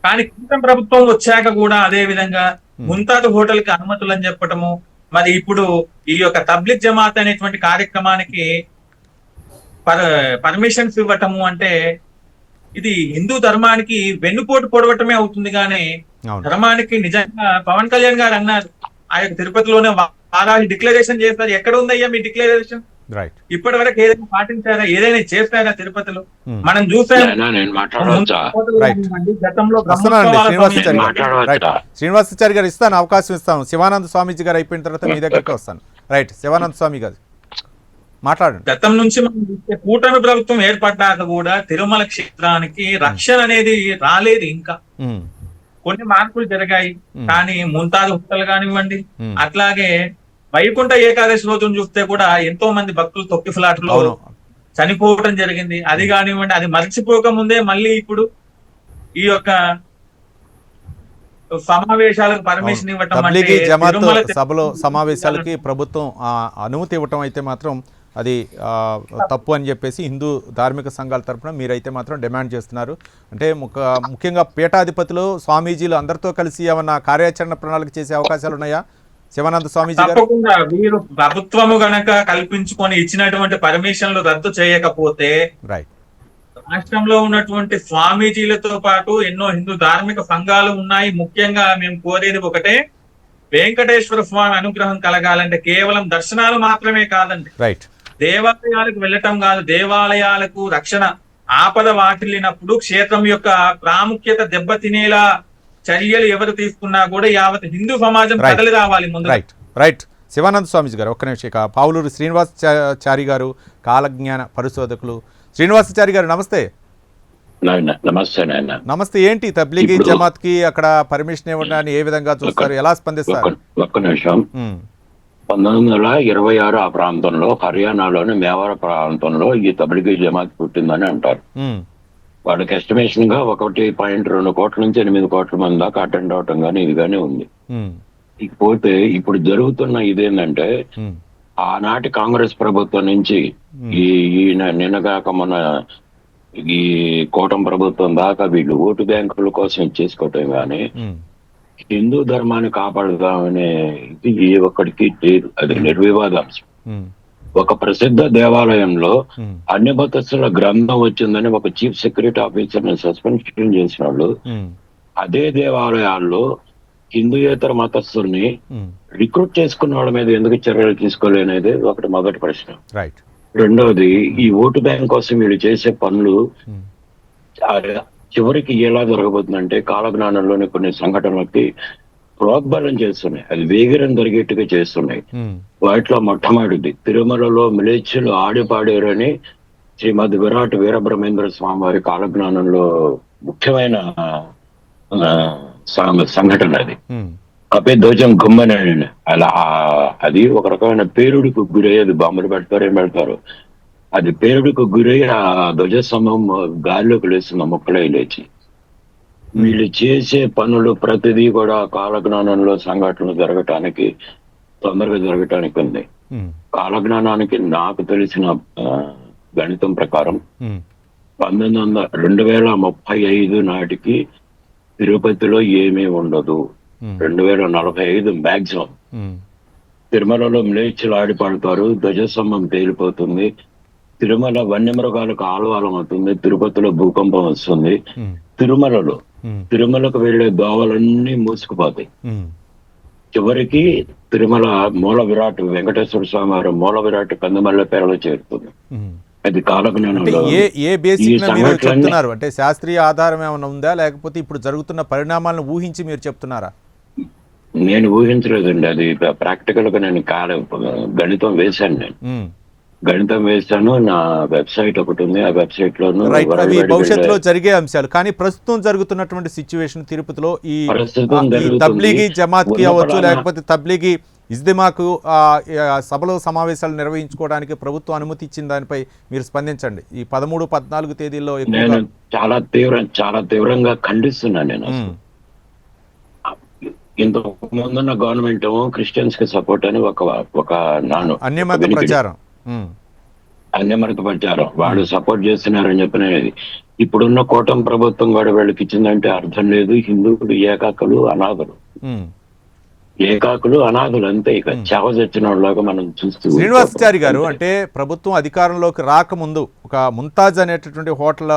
కానీ కూటమి ప్రభుత్వం వచ్చాక కూడా అదే విధంగా ముంతాజ్ హోటల్ కి అనుమతులు అని చెప్పటము, మరి ఇప్పుడు ఈ యొక్క తబ్లిగ్ జమాత్ అనేటువంటి కార్యక్రమానికి పర్మిషన్స్ ఇవ్వటము అంటే ఇది హిందూ ధర్మానికి వెన్నుపోటు పొడవటమే అవుతుంది. కానీ ధర్మానికి నిజంగా పవన్ కళ్యాణ్ గారు అన్నారు, ఆ యొక్క తిరుపతిలోనే వారాహి డిక్లరేషన్ చేస్తారు. ఎక్కడ ఉందయ్యా మీ డిక్లరేషన్? ఇప్పటి వరకు ఏదైనా పాటించారా, ఏదైనా చేస్తారా తిరుపతిలో? మనం చూసాం గతంలో. శ్రీనివాసాచారి గారు ఇస్తాను, అవకాశం ఇస్తాను. శివానంద స్వామీజీ గారు అయిపోయిన తర్వాత మీ దగ్గరికి వస్తాను. రైట్, శివానంద స్వామి గారు మాట్లాడండి. గతం నుంచి మనం చూస్తే కూటమి ప్రభుత్వం ఏర్పడ్డాక కూడా తిరుమల క్షేత్రానికి రక్షణ అనేది రాలేదు. ఇంకా కొన్ని మార్పులు జరిగాయి, కానీ ముంతాజ్ హోటల్ కానివ్వండి, అట్లాగే వైకుంఠ ఏకాదశి రోజును చూస్తే కూడా ఎంతో మంది భక్తులు తొక్కి ఫ్లాట్ లో చనిపోవడం జరిగింది. అది కానివ్వండి, అది మర్చిపోక ముందే మళ్ళీ ఇప్పుడు ఈ యొక్క సమావేశాలకు పర్మిషన్ ఇవ్వటం అంటే సభలో సమావేశాలకి ప్రభుత్వం అనుమతి ఇవ్వటం అయితే మాత్రం అది తప్పు అని చెప్పేసి హిందూ ధార్మిక సంఘాల తరఫున మీరైతే మాత్రం డిమాండ్ చేస్తున్నారు. అంటే ముఖ్యంగా పీఠాధిపతులు, స్వామీజీలు అందరితో కలిసి ఏమన్నా కార్యాచరణ ప్రణాళిక చేసే అవకాశాలు ఉన్నాయా శివానంద స్వామీజీ గారు? తప్పకుండా. వీరు ప్రభుత్వము గనక కల్పించుకొని ఇచ్చినటువంటి పర్మిషన్లు రద్దు చేయకపోతే రాష్ట్రంలో ఉన్నటువంటి స్వామీజీలతో పాటు ఎన్నో హిందూ ధార్మిక సంఘాలు ఉన్నాయి. ముఖ్యంగా మేము కోరేది ఒకటే, వెంకటేశ్వర స్వామి అనుగ్రహం కలగాలంటే కేవలం దర్శనాలు మాత్రమే కాదండి, దేవాలయాలకు వెళ్ళటం కాదు. దేవాలయాలకు రక్షణ, ఆపద వాటిల్లినప్పుడు క్షేత్రం యొక్క ప్రాముఖ్యత దెబ్బతినేలా చర్యలు ఎవరు తీసుకున్నా కూడా యావత్ హిందూ సమాజం కదలి రావాలి ముందు. రైట్ శివానంద స్వామీజీ గారు ఒక్క నిమిషం. పావులూరు శ్రీనివాసాచారి గారు కాలజ్ఞాన పరిశోధకులు. శ్రీనివాసాచారి గారు నమస్తే. నమస్తే. ఏంటి తబ్లీగీ జమాత్ కి అక్కడ పర్మిషన్ ఇవ్వడాన్ని ఏ విధంగా చూస్తారు, ఎలా స్పందిస్తారు? ఒక్క నిమిషం. 1926 ఆ ప్రాంతంలో హర్యానాలోని మేవార ప్రాంతంలో ఈ తబ్లీగీ జమాత్ పుట్టిందని అంటారు. వాళ్ళకి ఎస్టిమేషన్ గా 1.2 కోట్ల నుంచి 8 కోట్ల మంది దాకా అటెండ్ అవటం కానీ ఇది కానీ ఉంది. ఇకపోతే ఇప్పుడు జరుగుతున్న ఇదేంటంటే ఆనాటి కాంగ్రెస్ ప్రభుత్వం నుంచి ఈ నిన్నగాక మన ఈ కూటమి ప్రభుత్వం దాకా వీళ్ళు ఓటు బ్యాంకుల కోసం ఇచ్చేసుకోవటం కానీ హిందూ ధర్మాన్ని కాపాడుదామనే ఇది ఏ ఒక్కడికి లేదు. అది నిర్వివాదాంశం. ఒక ప్రసిద్ధ దేవాలయంలో అన్ని మతస్థుల గ్రంథం వచ్చిందని ఒక చీఫ్ సెక్యూరిటీ ఆఫీసర్ ని సస్పెన్షన్ చేసిన వాళ్ళు అదే దేవాలయాల్లో హిందూయేతర మతస్థుల్ని రిక్రూట్ చేసుకున్న వాళ్ళ మీద ఎందుకు చర్యలు తీసుకోలేనేది ఒకటి మొదటి ప్రశ్న. రెండవది, ఈ ఓటు బ్యాంక్ కోసం వీళ్ళు చేసే పనులు చివరికి ఎలా జరగబోతుందంటే కాలజ్ఞానంలోని కొన్ని సంఘటనలకి ప్రోద్బలం చేస్తున్నాయి, అది వేగిరం జరిగేట్టుగా చేస్తున్నాయి. వాటిలో మొట్టమొదటిది తిరుమలలో మిలేచ్చులు ఆడిపాడారని శ్రీమద్ విరాట్ వీరబ్రహ్మేంద్ర స్వామి వారి కాలజ్ఞానంలో ముఖ్యమైన సంఘటన అది. ఉమ్, అపే ధ్వజం గుమ్మని అలా అది ఒక రకమైన పేలుడికి గురయ్యేది. బాంబులు పెడతారు, ఏం పెడతారు, అది పేలుడికి గురై ఆ ధ్వజస్తంభం గాలిలోకి లేస్తుంది ముక్కలై లేచి. వీళ్ళు చేసే పనులు ప్రతిదీ కూడా కాలజ్ఞానంలో సంఘటనలు జరగటానికి, తొందరగా జరగటానికి ఉంది. ఉమ్, కాలజ్ఞానానికి నాకు తెలిసిన గణితం ప్రకారం ఉమ్, 2035 నాటికి తిరుపతిలో ఏమీ ఉండదు. 2045 మ్యాక్సిమం. ఉమ్, తిరుమలలో మ్లేచ్చులు ఆడి పడతారు, ధ్వజస్తంభం పేలిపోతుంది, తిరుమల వన్యమృగాలకు ఆలవాలం అవుతుంది, తిరుపతిలో భూకంపం వస్తుంది, ఉమ్, తిరుమలలో ఉమ్, తిరుమలకు వెళ్లే దోవలన్నీ మూసుకుపోతాయి. ఉమ్. చివరికి తిరుమల మూల విరాట్ వెంకటేశ్వర స్వామి వారి మూల విరాట్ కందిమల్ల పేరలో చేరుతుంది. ఉమ్. అది అంటే కాలజ్ఞానంలో ఏ బేసిక్ మీరు సంఘటనలన్నీ చెప్తున్నారు? అంటే శాస్త్రీయ ఆధారం ఏమైనా ఉందా, లేకపోతే ఇప్పుడు జరుగుతున్న పరిణామాలను ఊహించి మీరు చెప్తున్నారా? నేను ఊహించలేదండి. అది ప్రాక్టికల్ గా నేను గణితం వేశాను. నేను ఉమ్. గణితం వేశాను. నా వెబ్సైట్ ఒకటి ఉంది. ఆ వెబ్సైట్ లోను రైట్, అవి వరల్డ్ వైడ్ భవిష్యత్తులో జరిగే అంశాలు. కానీ ప్రస్తుతం జరుగుతున్నటువంటి సిచ్యువేషన్ తిరుపతిలో ఈ ప్రస్తుతం జరుగుతుంది. తబ్లీగీ జమాత్ కి అవ్వచ్చు, ఉన్నపడాన లేకపోతే తబ్లీగీ ఇజ్దిమాకు సభలో సమావేశాలు నిర్వహించుకోవడానికి ప్రభుత్వం అనుమతి ఇచ్చిన దానిపై మీరు స్పందించండి. ఈ 13, 14 తేదీల్లో నేను ఎక్కువగా చాలా తీవ్రంగా ఖండిస్తున్నాను. నేను అసలు ఇంత ముందున్న గవర్నమెంట్ ఏమో క్రిస్టియన్స్ కి సపోర్ట్ అని ఒక నాను అన్యమత ప్రచారం. ఉమ్, అన్యమత ప్రచారం వాళ్ళు సపోర్ట్ చేస్తున్నారని చెప్పినది. ఇప్పుడున్న కూటమి ప్రభుత్వం కూడా వీళ్ళకి ఇచ్చిందంటే అర్థం లేదు. హిందువులు ఏకాకులు అనాథులు, ఉమ్. ఏకాకులు అనాథులు అంతే. ఇక చావ చచ్చిన వాళ్ళగా మనం చూస్తూ శ్రీనివాసాచారి గారు, అంటే ప్రభుత్వం అధికారంలోకి రాకముందు ఒక ముంతాజ్ అనేటటువంటి హోటల్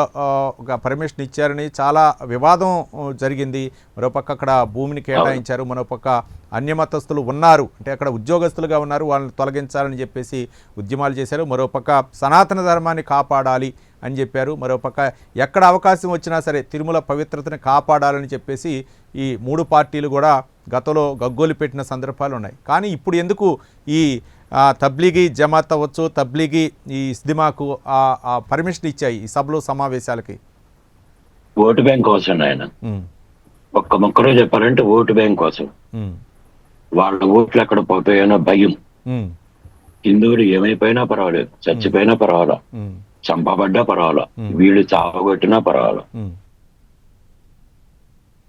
ఒక పర్మిషన్ ఇచ్చారని చాలా వివాదం జరిగింది. మరోపక్క అక్కడ భూమిని కేటాయించారు, మరోపక్క అన్యమతస్తులు ఉన్నారు, అంటే అక్కడ ఉద్యోగస్తులుగా ఉన్నారు, వాళ్ళని తొలగించాలని చెప్పేసి ఉద్యమాలు చేశారు. మరోపక్క సనాతన ధర్మాన్ని కాపాడాలి అని చెప్పారు. మరోపక్క ఎక్కడ అవకాశం వచ్చినా సరే తిరుమల పవిత్రతని కాపాడాలని చెప్పేసి ఈ 3 పార్టీలు కూడా గతంలో గగ్గోలు పెట్టిన సందర్భాలు ఉన్నాయి. కానీ ఇప్పుడు ఎందుకు ఈ తబ్లీగీ జమాత్ అవ్వచ్చు, తబ్లీగీ ఈ ఇస్దిమాకు పర్మిషన్ ఇచ్చాయి ఈ సభలో సమావేశాలకి? ఓటు బ్యాంక్ కోసం ఆయన ఒక్క మొక్కలో చెప్పాలంటే ఓటు బ్యాంక్ కోసం. వాళ్ళ ఓట్లు ఎక్కడ పోతాయన్న భయం. హిందువులు ఏమైపోయినా పర్వాలేదు, చచ్చిపోయినా పర్వాలా, చంపబడ్డా పర్వాలా, వీళ్ళు చావగొట్టినా పర్వాలా.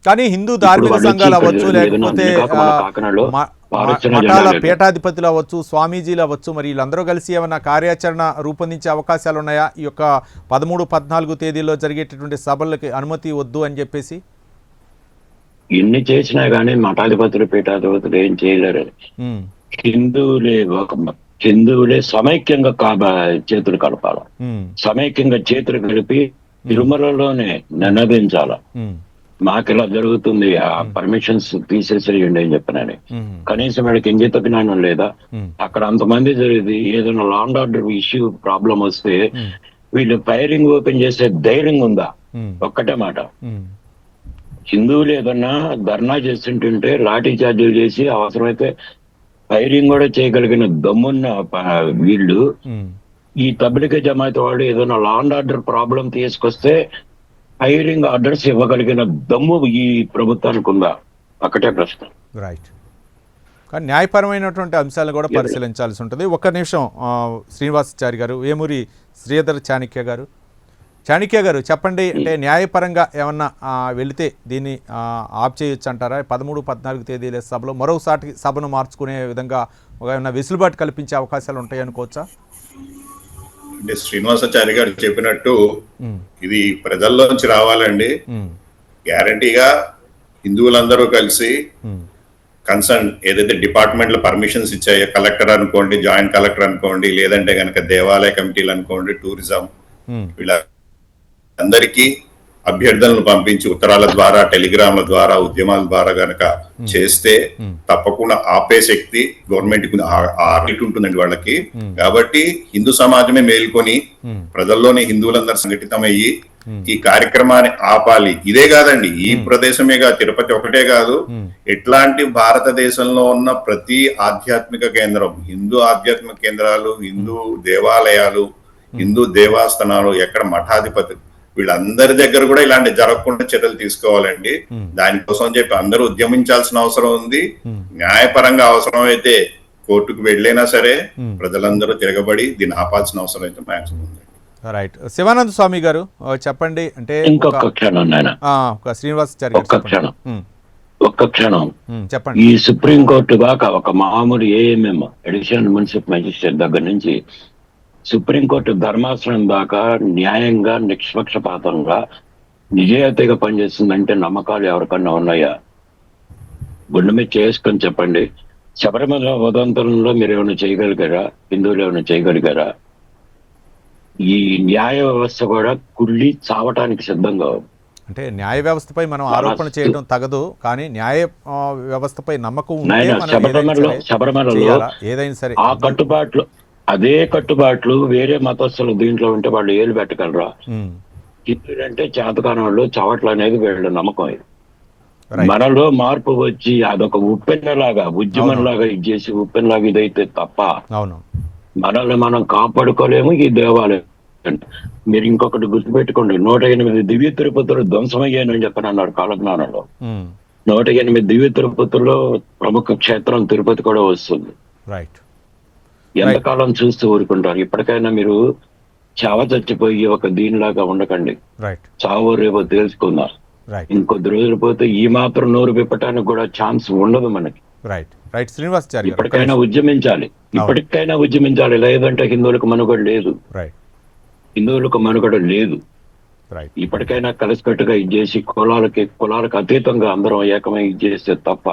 కానీ హిందూ ధార్మిక సంఘాలు అవ్వచ్చు, లేకపోతే మఠాల పీఠాధిపతులు అవ్వచ్చు, స్వామీజీలు అవ్వచ్చు, మరి వీళ్ళందరూ కలిసి ఏమైనా కార్యాచరణ రూపొందించే అవకాశాలు ఉన్నాయా? ఈ యొక్క 13, 14 తేదీల్లో జరిగేటటువంటి సభలకి అనుమతి వద్దు అని చెప్పేసి ఎన్ని చేసినా గానీ మఠాధిపతులు పీఠాధిపతులు ఏం చేయలేరు. హిందువులే సమైక్యంగా చేతులు కలపాల, సమైక్యంగా చేతులు కలిపి తిరుమలలోనే నినదించాల. మాకు ఇలా జరుగుతుంది, ఆ పర్మిషన్స్ తీసేసేయండి అని చెప్పినని. కనీసం వీళ్ళకి ఇంగిత జ్ఞానం లేదా? అక్కడ అంతమంది జరిగింది, ఏదైనా law and order issue problem వస్తే వీళ్ళు ఫైరింగ్ ఓపెన్ చేసే ధైర్యం ఉందా? ఒక్కటే మాట, హిందువులు ఏదన్నా ధర్నా చేస్తుంటుంటే లాఠీ చార్జీలు చేసి అవసరమైతే ఫైరింగ్ కూడా చేయగలిగిన దమ్మున్న వీళ్ళు ఈ తబ్లిగీ జమాత్ వాళ్ళు ఏదైనా లా అండ్ ఆర్డర్ ప్రాబ్లం తీసుకొస్తే ఫైరింగ్ ఆర్డర్స్ ఇవ్వగలిగిన దమ్ము ఈ ప్రభుత్వానికి ఉందా? ఒకటే ప్రశ్న. రైట్. కానీ న్యాయపరమైనటువంటి అంశాలను కూడా పరిశీలించాల్సి ఉంటుంది. ఒక్క నిమిషం శ్రీనివాసాచారి గారు, వేమూరి శ్రీధర్ చాణక్య గారు. చాణక్య గారు చెప్పండి, అంటే న్యాయపరంగా ఏమన్నా వెళితే దీన్ని ఆప్ చేయొచ్చు అంటారా? 13, 14 తేదీల సభలో మరోసారి సభను మార్చుకునే విధంగా ఏమన్నా వెసులుబాటు కల్పించే అవకాశాలు ఉంటాయి అనుకోవచ్చా? అంటే శ్రీనివాసాచారి గారు చెప్పినట్టు ఇది ప్రజల్లోంచి రావాలండి. గ్యారంటీగా హిందువులందరూ కలిసి కన్సర్న్ ఏదైతే డిపార్ట్మెంట్లో పర్మిషన్స్ ఇచ్చాయో, కలెక్టర్ అనుకోండి, జాయింట్ కలెక్టర్ అనుకోండి, లేదంటే కనుక దేవాలయ కమిటీలు అనుకోండి, టూరిజం, వీళ్ళందరికీ అభ్యర్థనలు పంపించి ఉత్తరాల ద్వారా, టెలిగ్రామ్ల ద్వారా, ఉద్యమాల ద్వారా గనక చేస్తే తప్పకుండా ఆపే శక్తి గవర్నమెంట్ ఉంటుందండి వాళ్ళకి. కాబట్టి హిందూ సమాజమే మేల్కొని ప్రజల్లోని హిందువులందరూ సంఘటితమయ్యి ఈ కార్యక్రమాన్ని ఆపాలి. ఇదే కాదండి, ఈ ప్రదేశమే కాదు, తిరుపతి ఒకటే కాదు, ఎట్లాంటి భారతదేశంలో ఉన్న ప్రతి ఆధ్యాత్మిక కేంద్రం, హిందూ ఆధ్యాత్మిక కేంద్రాలు, హిందూ దేవాలయాలు, హిందూ దేవాస్థానాలు, ఎక్కడ మఠాధిపతులు, వీళ్ళందరి దగ్గర కూడా ఇలాంటి జరగకుండా చర్యలు తీసుకోవాలండి. దానికోసం చెప్పి అందరూ ఉద్యమించాల్సిన అవసరం ఉంది. న్యాయపరంగా అవసరం అయితే కోర్టుకు వెళ్ళైనా సరే ప్రజలందరూ తిరగబడి దీన్ని ఆపాల్సిన అవసరం అయితే మాక్సిమం ఉంది. రైట్. శివానంద స్వామి గారు చెప్పండి. అంటే ఇంకొక క్షణం నాయన, ఒక శ్రీనివాసాచారి ఒక్క క్షణం చెప్పండి. ఈ సుప్రీంకోర్టు దాకా ఒక మామూలు ఏఎంఎం అడిషనల్ మున్సిపల్ మెజిస్ట్రేట్ దగ్గర నుంచి సుప్రీంకోర్టు ధర్మాసనం దాకా న్యాయంగా నిష్పక్షపాతంగా నిజాయితీగా పనిచేస్తుందంటే నమ్మకాలు ఎవరికన్నా ఉన్నాయా? గుండె మీద చేసుకొని చెప్పండి. శబరిమల ఉదంతంలో మీరు ఏమైనా చేయగలిగారా? హిందువులు ఏమైనా చేయగలిగారా? ఈ న్యాయ వ్యవస్థ కూడా కుళ్ళి చావటానికి సిద్ధంగా ఉంది. అంటే న్యాయ వ్యవస్థపై మనం ఆరోపణ చేయడం తగదు, కానీ న్యాయ వ్యవస్థపై నమ్మకం ఉంటే శబరిమలలో ఏదైనా సరే ఆ కట్టుబాట్లు, అదే కట్టుబాట్లు వేరే మతస్థులు దీంట్లో ఉంటే వాళ్ళు ఏలు పెట్టగలరా? హిందువులంటే చేతకాని వాళ్ళు చావట్లు అనేది వీళ్ళ నమ్మకం. ఇది మనలో మార్పు వచ్చి అదొక ఉప్పెన్నలాగా ఉద్యమంలాగా ఇచ్చేసి ఉప్పెన్నలాగా ఇదైతే తప్ప మనల్ని మనం కాపాడుకోలేము. ఈ దేవాలయం మీరు ఇంకొకటి గుర్తుపెట్టుకోండి, 108 దివ్య తిరుపతులు ధ్వంసమయ్యానని చెప్పని అన్నారు కాలజ్ఞానంలో. 108 దివ్య తిరుపతుల్లో ప్రముఖ క్షేత్రం తిరుపతి కూడా వస్తుంది. ఎంతకాలం చూస్తూ ఊరుకుంటారు? ఇప్పటికైనా మీరు చావ చచ్చిపోయి ఒక దీనిలాగా ఉండకండి. చావో రేపో తెలుసుకుందాం. ఇంకొద్ది రోజులు పోతే ఈ మాత్రం నోరు విప్పటానికి కూడా ఛాన్స్ ఉండదు మనకి. ఇప్పటికైనా ఉద్యమించాలి, ఇప్పటికైనా ఉద్యమించాలి. లేదంటే హిందువులకు మనుగడ లేదు, హిందువులకు మనుగడ లేదు. ఇప్పటికైనా కలిసికట్టుగా ఇచ్చేసి కులాలకు అతీతంగా అందరం ఏకమై ఇచ్చేస్తే తప్ప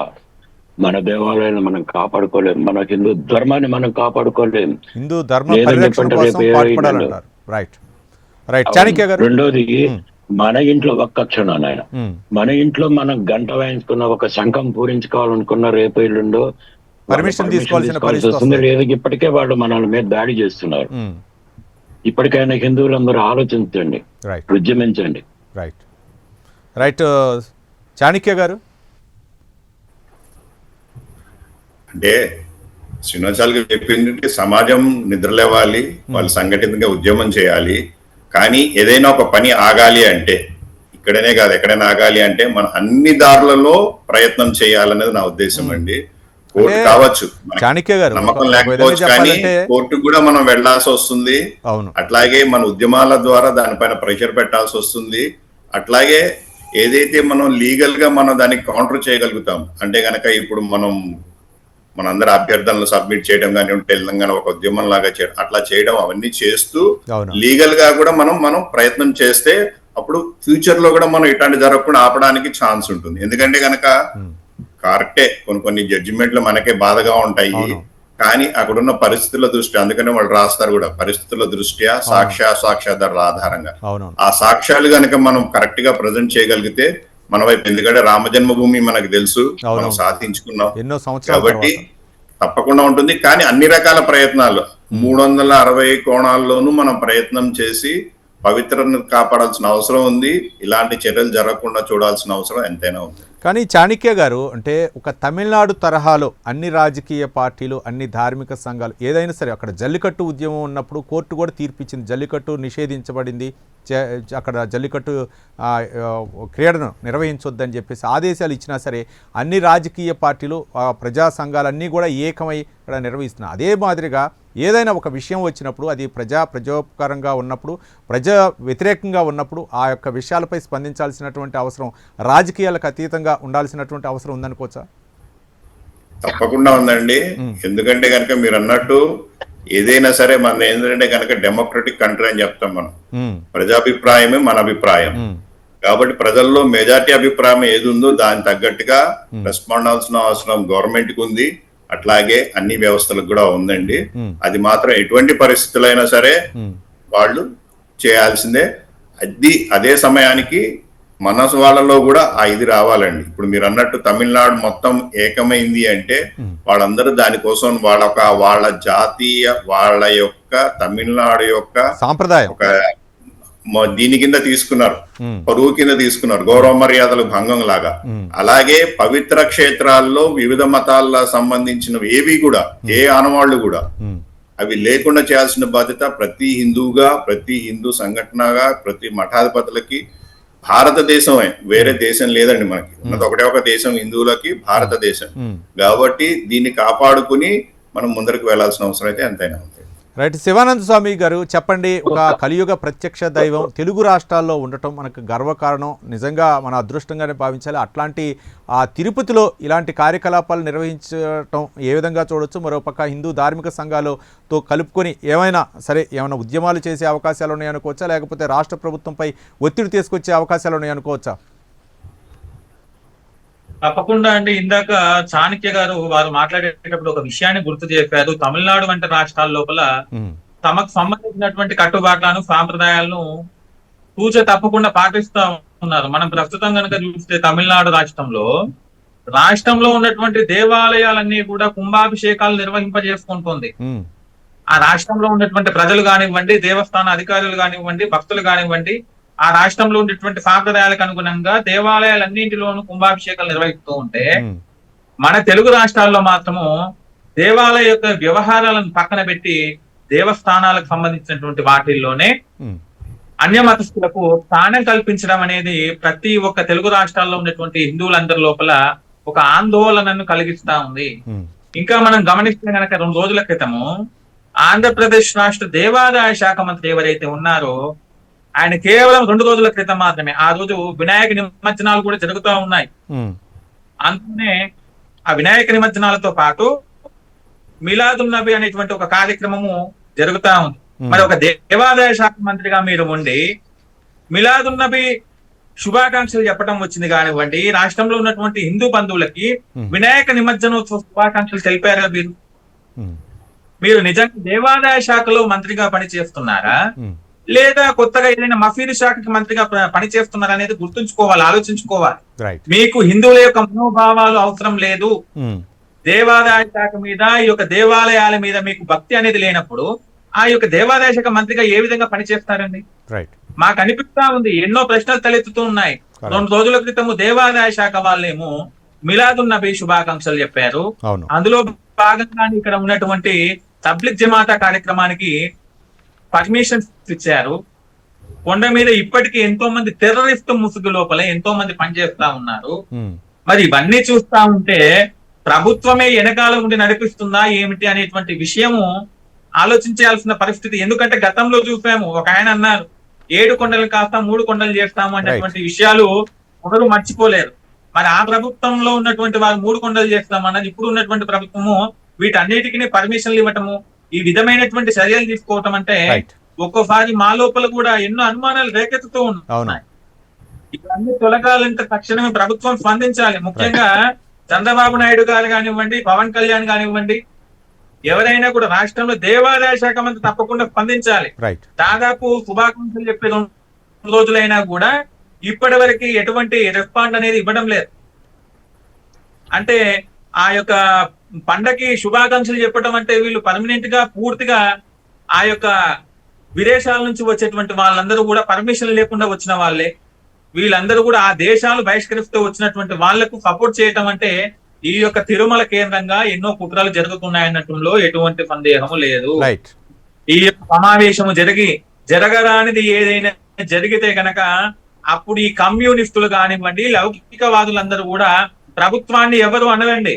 మన దేవాలయాన్ని మనం కాపాడుకోలేము, మన హిందూ ధర్మాన్ని మనం కాపాడుకోలేము. రెండోది, మన ఇంట్లో ఒక్క క్షణం ఆయన, మన ఇంట్లో మనం గంట వాయించుకున్న ఒక శంఖం పూరించుకోవాలనుకున్న రేపు ఎల్లుండో పర్మిషన్ తీసుకోవాల్సిన వస్తుంది. లేదు, ఇప్పటికే వాళ్ళు మనల్ని మీద దాడి చేస్తున్నారు. ఇప్పటికైనా హిందువులందరూ ఆలోచించండి, ఉద్యమించండి. రైట్. చాణక్య గారు, అంటే శ్రీనివాసాలు చెప్పింది సమాజం నిద్రలేవాలి, వాళ్ళు సంఘటితంగా ఉద్యమం చేయాలి. కానీ ఏదైనా ఒక పని ఆగాలి అంటే, ఇక్కడనే కాదు ఎక్కడైనా ఆగాలి అంటే మనం అన్ని దారులలో ప్రయత్నం చేయాలనేది నా ఉద్దేశం అండి. కోర్టు కావచ్చు, నమ్మకం లేకపోవచ్చు, కానీ కోర్టుకు కూడా మనం వెళ్లాల్సి వస్తుంది. అట్లాగే మన ఉద్యమాల ద్వారా దానిపైన ప్రెషర్ పెట్టాల్సి వస్తుంది. అట్లాగే ఏదైతే మనం లీగల్ గా మనం దానికి కౌంటర్ చేయగలుగుతాం అంటే గనక ఇప్పుడు మనందరి అభ్యర్థనలు సబ్మిట్ చేయడం కానీ తెలంగాణ ఒక ఉద్యమం లాగా చేయడం, అట్లా చేయడం, అవన్నీ చేస్తూ లీగల్ గా కూడా మనం ప్రయత్నం చేస్తే అప్పుడు ఫ్యూచర్ లో కూడా మనం ఇట్లాంటి జరగకుండా ఆపడానికి ఛాన్స్ ఉంటుంది. ఎందుకంటే గనక కరెక్టే కొన్ని జడ్జిమెంట్లు మనకే బాధగా ఉంటాయి, కానీ అక్కడున్న పరిస్థితుల దృష్ట్యా, అందుకనే వాళ్ళు రాస్తారు కూడా, పరిస్థితుల దృష్ట్యా సాక్ష్యాధారాల ఆధారంగా ఆ సాక్ష్యాలు కనుక మనం కరెక్ట్ గా ప్రజెంట్ చేయగలిగితే మన వైపు, ఎందుకంటే రామజన్మభూమి మనకు తెలుసు, మనం సాధించుకున్నాం కాబట్టి తప్పకుండా ఉంటుంది. కానీ అన్ని రకాల ప్రయత్నాలు 360 కోణాల్లోనూ మనం ప్రయత్నం చేసి పవిత్రను కాపాడాల్సిన అవసరం ఉంది. ఇలాంటి చర్యలు జరగకుండా చూడాల్సిన అవసరం ఎంతైనా ఉంది. కానీ చాణక్య గారు, అంటే ఒక తమిళనాడు తరహాలో అన్ని రాజకీయ పార్టీలు, అన్ని ధార్మిక సంఘాలు ఏదైనా సరే, అక్కడ జల్లికట్టు ఉద్యమం ఉన్నప్పుడు కోర్టు కూడా తీర్పిచ్చింది, జల్లికట్టు నిషేధించబడింది, అక్కడ జల్లికట్టు క్రీడను నిర్వహించొద్దని చెప్పేసి ఆదేశాలు ఇచ్చినా సరే అన్ని రాజకీయ పార్టీలు, ప్రజా సంఘాలన్నీ కూడా ఏకమై ఇక్కడ నిర్వహిస్తున్నాయి. అదే మాదిరిగా ఏదైనా ఒక విషయం వచ్చినప్పుడు అది ప్రజోపకారంగా ఉన్నప్పుడు, ప్రజా వ్యతిరేకంగా ఉన్నప్పుడు ఆ యొక్క విషయాలపై స్పందించాల్సినటువంటి అవసరం, రాజకీయాలకు అతీతంగా ఉండాల్సినటువంటి అవసరం ఉందనుకోవచ్చా? తప్పకుండా ఉందండి. ఎందుకంటే కనుక మీరు అన్నట్టు ఏదైనా సరే మన ఏంటంటే కనుక డెమోక్రటిక్ కంట్రీ అని చెప్తాం మనం. ప్రజాభిప్రాయమే మన అభిప్రాయం. కాబట్టి ప్రజల్లో మెజార్టీ అభిప్రాయం ఏది ఉందో దాని తగ్గట్టుగా రెస్పాండ్ అవ్వాల్సిన అవసరం గవర్నమెంట్ కి ఉంది, అట్లాగే అన్ని వ్యవస్థలకు కూడా ఉందండి. అది మాత్రం ఎటువంటి పరిస్థితులు అయినా సరే వాళ్ళు చేయాల్సిందే. అదే సమయానికి మనసు వాళ్ళలో కూడా ఆ ఇది రావాలండి. ఇప్పుడు మీరు అన్నట్టు తమిళనాడు మొత్తం ఏకమైంది అంటే వాళ్ళందరూ దానికోసం వాళ్ళ జాతీయ, వాళ్ళ యొక్క తమిళనాడు యొక్క సాంప్రదాయం ఒక దీని కింద తీసుకున్నారు, పరువు కింద తీసుకున్నారు, గౌరవ మర్యాదలు భంగం లాగా. అలాగే పవిత్ర క్షేత్రాల్లో వివిధ మతాల సంబంధించినవి ఏవి కూడా, ఏ ఆనవాళ్లు కూడా అవి లేకుండా చేయాల్సిన బాధ్యత ప్రతి హిందువుగా, ప్రతి హిందూ సంఘటనగా, ప్రతి మఠాధిపతులకి. భారతదేశమే, వేరే దేశం లేదండి మనకి. ఉన్నది ఒకటే ఒక దేశం హిందువులకి, భారతదేశం. కాబట్టి దీన్ని కాపాడుకుని మనం ముందరికి వెళ్లాల్సిన అవసరం అయితే ఎంతైనా ఉంది. రైట్. శివానంద స్వామి గారు చెప్పండి, ఒక కలియుగ ప్రత్యక్ష దైవం తెలుగు రాష్ట్రాల్లో ఉండటం మనకు గర్వకారణం, నిజంగా మన అదృష్టంగానే భావించాలి. అట్లాంటి ఆ తిరుపతిలో ఇలాంటి కార్యకలాపాలు నిర్వహించడం ఏ విధంగా చూడొచ్చు? మరోపక్క హిందూ ధార్మిక సంఘాలతో కలుపుకొని ఏమైనా ఉద్యమాలు చేసే అవకాశాలు ఉన్నాయనుకోవచ్చా, లేకపోతే రాష్ట్ర ప్రభుత్వంపై ఒత్తిడి తీసుకొచ్చే అవకాశాలు ఉన్నాయనుకోవచ్చా? తప్పకుండా అండి. ఇందాక చాణక్య గారు వారు మాట్లాడేటప్పుడు ఒక విషయాన్ని గుర్తు చేశారు. తమిళనాడు వంటి రాష్ట్రాల లోపల తమకు సంబంధించినటువంటి కట్టుబాట్లను, సాంప్రదాయాలను తూచ తప్పకుండా పాటిస్తా ఉన్నారు. మనం ప్రస్తుతం కనుక చూస్తే తమిళనాడు రాష్ట్రంలో ఉన్నటువంటి దేవాలయాలన్నీ కూడా కుంభాభిషేకాలు నిర్వహింపజేసుకుంటుంది. ఆ రాష్ట్రంలో ఉన్నటువంటి ప్రజలు కానివ్వండి, దేవస్థాన అధికారులు కానివ్వండి, భక్తులు కానివ్వండి, ఆ రాష్ట్రంలో ఉండేటువంటి సాంప్రదాయాలకు అనుగుణంగా దేవాలయాలన్నింటిలోనూ కుంభాభిషేకాలు నిర్వహిస్తూ ఉంటే, మన తెలుగు రాష్ట్రాల్లో మాత్రము దేవాలయ యొక్క వ్యవహారాలను పక్కన పెట్టి దేవస్థానాలకు సంబంధించినటువంటి వాటిల్లోనే అన్య మతస్థులకు స్థానం కల్పించడం అనేది ప్రతి ఒక్క తెలుగు రాష్ట్రాల్లో ఉన్నటువంటి హిందువులందరి లోపల ఒక ఆందోళనను కలిగిస్తా ఉంది. ఇంకా మనం గమనిస్తే గనక 2 రోజుల క్రితము ఆంధ్రప్రదేశ్ రాష్ట్ర దేవాదాయ శాఖ మంత్రి ఎవరైతే ఉన్నారో ఆయన కేవలం 2 రోజుల క్రితం మాత్రమే, ఆ రోజు వినాయక నిమజ్జనాలు కూడా జరుగుతూ ఉన్నాయి. అందుకనే ఆ వినాయక నిమజ్జనాలతో పాటు మిలాదున్ నబీ అనేటువంటి ఒక కార్యక్రమము జరుగుతా ఉంది. మరి ఒక దేవాదాయ శాఖ మంత్రిగా మీరు ఉండి మిలాదున్ నబీ శుభాకాంక్షలు చెప్పడం వచ్చింది కానివ్వండి, రాష్ట్రంలో ఉన్నటువంటి హిందూ బంధువులకి వినాయక నిమజ్జనోత్సవ శుభాకాంక్షలు తెలిపారా? మీరు నిజంగా దేవాదాయ శాఖలో మంత్రిగా పనిచేస్తున్నారా, లేదా కొత్తగా ఏదైనా మఫీదు శాఖకి మంత్రిగా పనిచేస్తున్నారు అనేది గుర్తుంచుకోవాలి, ఆలోచించుకోవాలి. మీకు హిందువుల యొక్క మనోభావాలు అవసరం లేదు. దేవాదాయ శాఖ మీద, ఈ యొక్క దేవాలయాల మీద మీకు భక్తి అనేది లేనప్పుడు ఆ యొక్క దేవాదాయ శాఖ మంత్రిగా ఏ విధంగా పనిచేస్తారండి? మాకు అనిపిస్తా ఉంది, ఎన్నో ప్రశ్నలు తలెత్తుతూ ఉన్నాయి. 2 రోజుల క్రితము దేవాదాయ శాఖ వాళ్ళేమో మిలాదున్ నబీ శుభాకాంక్షలు చెప్పారు. అందులో భాగంగా ఇక్కడ ఉన్నటువంటి తబ్లిగ్ జమాతా కార్యక్రమానికి పర్మిషన్స్ ఇచ్చారు. కొండ మీద ఇప్పటికీ ఎంతో మంది టెర్రరిస్ట్ ముసుగు లోపల ఎంతో మంది పనిచేస్తా ఉన్నారు. మరి ఇవన్నీ చూస్తా ఉంటే ప్రభుత్వమే వెనకాల ఉండి నడిపిస్తుందా ఏమిటి అనేటువంటి విషయము ఆలోచించాల్సిన పరిస్థితి. ఎందుకంటే గతంలో చూసాము, ఒక ఆయన అన్నారు 7 కొండలు కాస్త 3 కొండలు చేస్తాము అనేటువంటి విషయాలు ఒకరు మర్చిపోలేరు. మరి ఆ ప్రభుత్వంలో ఉన్నటువంటి వారు 3 కొండలు చేస్తామన్నది, ఇప్పుడు ఉన్నటువంటి ప్రభుత్వము వీటన్నిటికీ పర్మిషన్లు ఇవ్వటము, ఈ విధమైనటువంటి చర్యలు తీసుకోవటం అంటే ఒక్కోసారి మా లోపల కూడా ఎన్నో అనుమానాలు రేకెత్తుతూ ఉన్నాయి. ఇవన్నీ తొలగాలంటే తక్షణమే ప్రభుత్వం స్పందించాలి. ముఖ్యంగా చంద్రబాబు నాయుడు గారు కానివ్వండి, పవన్ కళ్యాణ్ కానివ్వండి, ఎవరైనా కూడా రాష్ట్రంలో దేవాదాయ శాఖ మంత్రి తప్పకుండా స్పందించాలి. దాదాపు శుభాకాంక్షలు చెప్పే 2 రోజులైనా కూడా ఇప్పటి వరకు ఎటువంటి రెస్పాండ్ అనేది ఇవ్వడం లేదు. అంటే ఆ యొక్క పండగకి శుభాకాంక్షలు చెప్పడం అంటే వీళ్ళు పర్మనెంట్ గా పూర్తిగా ఆ యొక్క విదేశాల నుంచి వచ్చేటువంటి వాళ్ళందరూ కూడా పర్మిషన్ లేకుండా వచ్చిన వాళ్ళే. వీళ్ళందరూ కూడా ఆ దేశాలు బహిష్కరిస్తూ వచ్చినటువంటి వాళ్లకు సపోర్ట్ చేయటం అంటే ఈ యొక్క తిరుమల కేంద్రంగా ఎన్నో కుట్రలు జరుగుతున్నాయన్నట్లో ఎటువంటి సందేహము లేదు. ఈ యొక్క సమావేశము జరగరానిది ఏదైనా జరిగితే గనక అప్పుడు ఈ కమ్యూనిస్టులు కానివ్వండి, లౌకికవాదులందరూ కూడా ప్రభుత్వాన్ని ఎవరు అనరండి.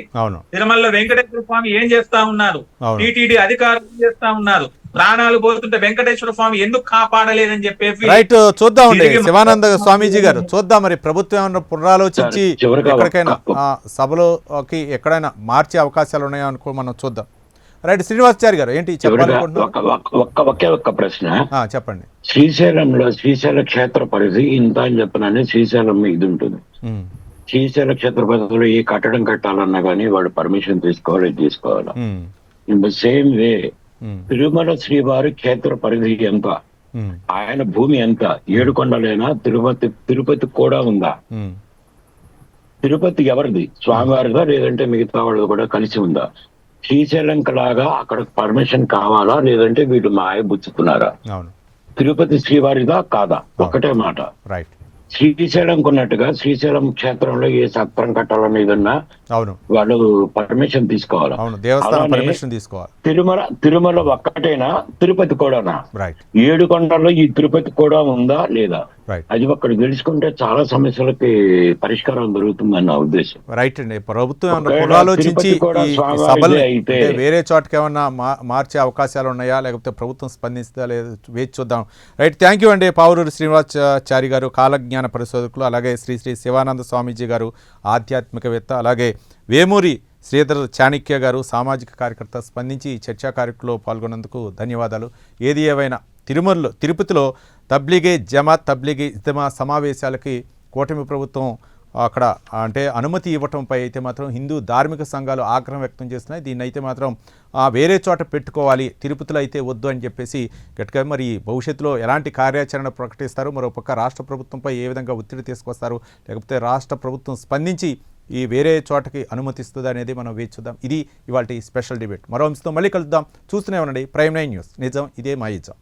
తిరుమలలో వెంకటేశ్వర స్వామి ఏం చేస్తా ఉన్నారు, టీటీడీ అధికారులు చేస్తా ఉన్నారు, ప్రాణాలు పోతుంటే వెంకటేశ్వర స్వామి ఎందుకు కాపాడలేదని చెప్పేసి చూద్దాం. శివానంద స్వామీజీ గారు చూద్దాం, మరి ప్రభుత్వం ఏమన్నా పునరాలోచించి ఎక్కడికైనా సభలోకి ఎక్కడైనా మార్చే అవకాశాలు ఉన్నాయో అనుకో మనం చూద్దాం. రైట్. శ్రీనివాసాచారి గారు ఏంటి ఒకే ఒక్క ప్రశ్న చెప్పండి. శ్రీశైల క్షేత్ర పరిధి ఇంత అని చెప్పనని శ్రీశైలం ఇది ఉంటుంది. శ్రీశైల క్షేత్ర పరిధిలో ఏ కట్టడం కట్టాలన్నా కానీ వాడు పర్మిషన్ తీసుకోవాలి. In the same way Tirumala శ్రీవారి క్షేత్ర పరిధి ఎంత, ఆయన భూమి ఎంత, 7 కొండలైనా తిరుపతి కూడా ఉందా? తిరుపతి ఎవరిది, స్వామివారిదా లేదంటే మిగతా వాళ్ళది కూడా కలిసి ఉందా? శ్రీశైలం లాగా అక్కడ పర్మిషన్ కావాలా లేదంటే వీళ్ళు మాయ బుచ్చుకున్నారా? తిరుపతి శ్రీవారిదా కాదా? ఒకటే మాట. శ్రీశైలం కొన్నట్టుగా శ్రీశైలం క్షేత్రంలో ఏ సత్రం కట్టాలనేది ఉన్నా అవును వాళ్ళు పర్మిషన్ తీసుకోవాలి. అవును దేవస్థానం అలానే పర్మిషన్ తీసుకోవాలి. తిరుమల ఒక్కటేనా, తిరుపతి కూడానా? రైట్ 7 కొండల్లో ఈ తిరుపతి కూడా ఉందా లేదా? రైట్ అది ఒక్కడు తెలుసుకుంటే చాలా సమస్యలకి పరిష్కారం దొరుకుతుందని నా ఉద్దేశం. రైట్ అండి. ప్రభుత్వం ఏమన్నా ఒకవేళ పునరాలోచించి తిరుపతి కూడా ఈ స్వామివారిదే సభల్ని అయితే అంటే వేరే చోటకి ఏమన్నా మార్చే అవకాశాలు ఉన్నాయా, లేకపోతే ప్రభుత్వం స్పందిస్తుందా లేదా వేచి చూద్దాం. రైట్, థ్యాంక్ యూ అండి. పావులూరు శ్రీనివాసాచారి గారు కాలజ్ఞాన పరిశోధకులు, అలాగే శ్రీ శివానంద స్వామీజీ గారు ఆధ్యాత్మికవేత్త, అలాగే వేమూరి శ్రీధర్ చాణక్య గారు సామాజిక కార్యకర్త స్పందించి ఈ చర్చా కార్యక్రమంలో పాల్గొన్నందుకు ధన్యవాదాలు. ఏది ఏవైనా తిరుపతిలో తబ్లీగే జమాత్ తబ్లీగే ఇజ్తిమా సమావేశాలకి కూటమి ప్రభుత్వం అక్కడ అంటే అనుమతి ఇవ్వటంపై అయితే మాత్రం హిందూ ధార్మిక సంఘాలు ఆగ్రహం వ్యక్తం చేస్తున్నాయి. దీన్ని అయితే మాత్రం వేరే చోట పెట్టుకోవాలి, తిరుపతిలో అయితే వద్దు అని చెప్పేసి గట్టిగా మరి భవిష్యత్తులో ఎలాంటి కార్యాచరణ ప్రకటిస్తారు, మరోపక్క రాష్ట్ర ప్రభుత్వంపై ఏ విధంగా ఒత్తిడి తీసుకొస్తారు, లేకపోతే రాష్ట్ర ప్రభుత్వం స్పందించి ఈ వేరే చోటకి అనుమతిస్తుంది అనేది మనం వేచి చూద్దాం. ఇది ఇవాళ స్పెషల్ డిబేట్. మరో అంశంతో మళ్ళీ కలుద్దాం. చూస్తూనే ఉండండి ప్రైమ్ 9 న్యూస్. నిజం ఇదే మా ఇజం.